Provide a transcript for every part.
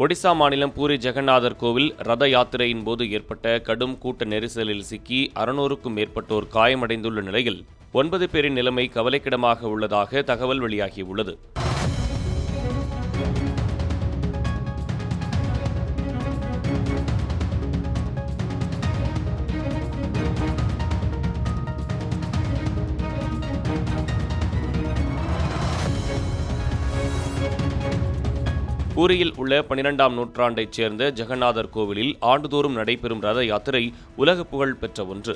ஒடிசா மாநிலம் பூரி ஜெகநாதர் கோவில் ரத யாத்திரையின் போது ஏற்பட்ட கடும் கூட்ட நெரிசலில் சிக்கி 600க்கும் மேற்பட்டோர் காயமடைந்துள்ள நிலையில் 9 பேரின் நிலைமை கவலைக்கிடமாக உள்ளதாக தகவல் வெளியாகியுள்ளது. பூரியில் உள்ள 12ஆம் நூற்றாண்டைச் சேர்ந்த ஜெகநாதர் கோவிலில் ஆண்டுதோறும் நடைபெறும் ரத யாத்திரை உலக புகழ் பெற்ற ஒன்று.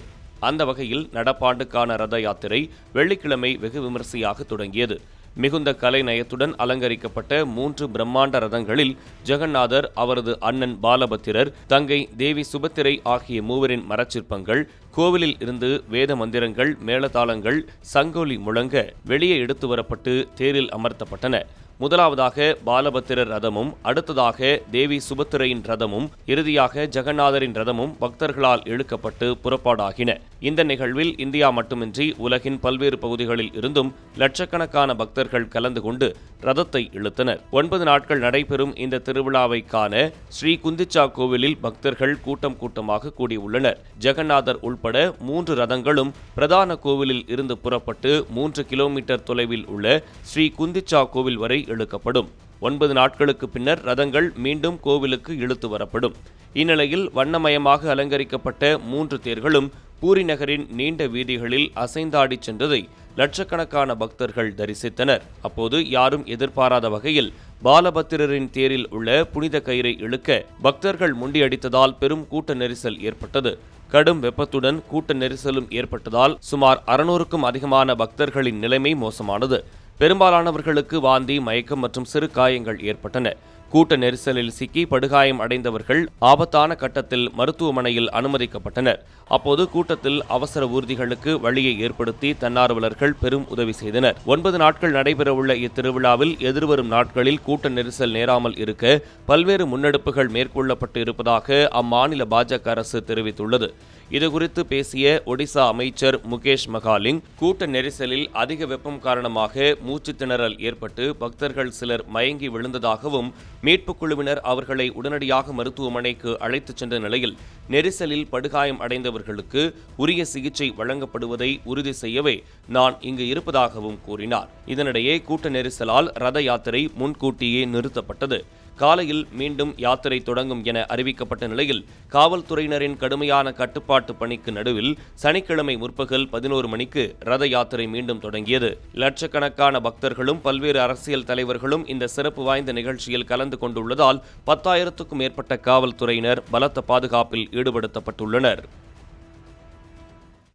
அந்த வகையில் நடப்பாண்டுக்கான ரத யாத்திரை வெள்ளிக்கிழமை வெகு விமரிசையாக தொடங்கியது. மிகுந்த கலை நயத்துடன் அலங்கரிக்கப்பட்ட 3 பிரம்மாண்ட ரதங்களில் ஜெகநாதர், அவரது அண்ணன் பாலபத்திரர், தங்கை தேவி சுபத்திரை ஆகிய மூவரின் மரச்சிற்பங்கள் கோவிலில் இருந்து வேத மந்திரங்கள், மேளதாளங்கள், சங்கொலி முழங்க வெளியே எடுத்து வரப்பட்டு தேரில் அமர்த்தப்பட்டன. முதலாவதாக பாலபத்திரர் ரதமும், அடுத்ததாக தேவி சுபத்திரையின் ரதமும், இறுதியாக ஜெகநாதரின் ரதமும் பக்தர்களால் இழுக்கப்பட்டு புறப்பாடாகின. இந்த நிகழ்வில் இந்தியா மட்டுமின்றி உலகின் பல்வேறு பகுதிகளில் இருந்தும் லட்சக்கணக்கான பக்தர்கள் கலந்து கொண்டு ரதத்தை இழுத்தனர். 9 நாட்கள் நடைபெறும் இந்த திருவிழாவை காண ஸ்ரீ குந்திச்சா கோவிலில் பக்தர்கள் கூட்டம் கூட்டமாக கூடியுள்ளனர். ஜெகநாதர் உள்பட 3 ரதங்களும் பிரதான கோவிலில் இருந்து புறப்பட்டு 3 கிலோமீட்டர் தொலைவில் உள்ள ஸ்ரீ குந்திச்சா கோவில் வரை இழுக்கப்படும். 9 நாட்களுக்கு பின்னர் ரதங்கள் மீண்டும் கோவிலுக்கு இழுத்து வரப்படும். இந்நிலையில் வண்ணமயமாக அலங்கரிக்கப்பட்ட 3 தேர்களும் பூரி நகரின் நீண்ட வீதிகளில் அசைந்தாடி சென்றதை லட்சக்கணக்கான பக்தர்கள் தரிசித்தனர். அப்போது யாரும் எதிர்பாராத வகையில் பாலபத்திரரின் தேரில் உள்ள புனித கயிறை இழுக்க பக்தர்கள் முண்டியடித்ததால் பெரும் கூட்ட நெரிசல் ஏற்பட்டது. கடும் வெப்பத்துடன் கூட்ட நெரிசலும் ஏற்பட்டதால் சுமார் 600க்கும் அதிகமான பக்தர்களின் நிலைமை மோசமானது. பெரும்பாலானவர்களுக்கு வாந்தி, மயக்கம் மற்றும் சிறு காயங்கள் ஏற்பட்டன. கூட்ட நெரிசலில் சிக்கி படுகாயம் அடைந்தவர்கள் ஆபத்தான கட்டத்தில் மருத்துவமனையில் அனுமதிக்கப்பட்டனர். அப்போது கூட்டத்தில் அவசர ஊர்திகளுக்கு வழியை ஏற்படுத்தி தன்னார்வலர்கள் பெரும் உதவி செய்தனர். 9 நாட்கள் நடைபெறவுள்ள இத்திருவிழாவில் எதிர்வரும் நாட்களில் கூட்ட நெரிசல் நேராமல் இருக்க பல்வேறு முன்னெடுப்புகள் மேற்கொள்ளப்பட்டு இருப்பதாக அம்மாநில பாஜக அரசு தெரிவித்துள்ளது. இதுகுறித்து பேசிய ஒடிசா அமைச்சர் முகேஷ் மகாலிங், கூட்ட நெரிசலில் அதிக வெப்பம் காரணமாக மூச்சு திணறல் ஏற்பட்டு பக்தர்கள் சிலர் மயங்கி விழுந்ததாகவும், மீட்புக் குழுவினர் அவர்களை உடனடியாக மருத்துவமனைக்கு அழைத்துச் சென்ற நிலையில் நெரிசலில் படுகாயம் அடைந்தவர்களுக்கு உரிய சிகிச்சை வழங்கப்படுவதை உறுதி செய்யவே நான் இங்கு இருப்பதாகவும் கூறினார். இதனிடையே கூட்ட நெரிசலால் ரத யாத்திரை முன்கூட்டியே நிறுத்தப்பட்டது. காலையில் மீண்டும் யாத்திரை தொடங்கும் என அறிவிக்கப்பட்ட நிலையில் காவல்துறையினரின் கடுமையான கட்டுப்பாட்டு பணிக்கு நடுவில் சனிக்கிழமை முற்பகல் 11 மணிக்கு ரத யாத்திரை மீண்டும் தொடங்கியது. லட்சக்கணக்கான பக்தர்களும் பல்வேறு அரசியல் தலைவர்களும் இந்த சிறப்பு வாய்ந்த நிகழ்ச்சியில் கலந்து கொண்டுள்ளதால் 10,000க்கும் மேற்பட்ட காவல்துறையினர் பலத்த பாதுகாப்பில் ஈடுபடுத்தப்பட்டுள்ளனர்.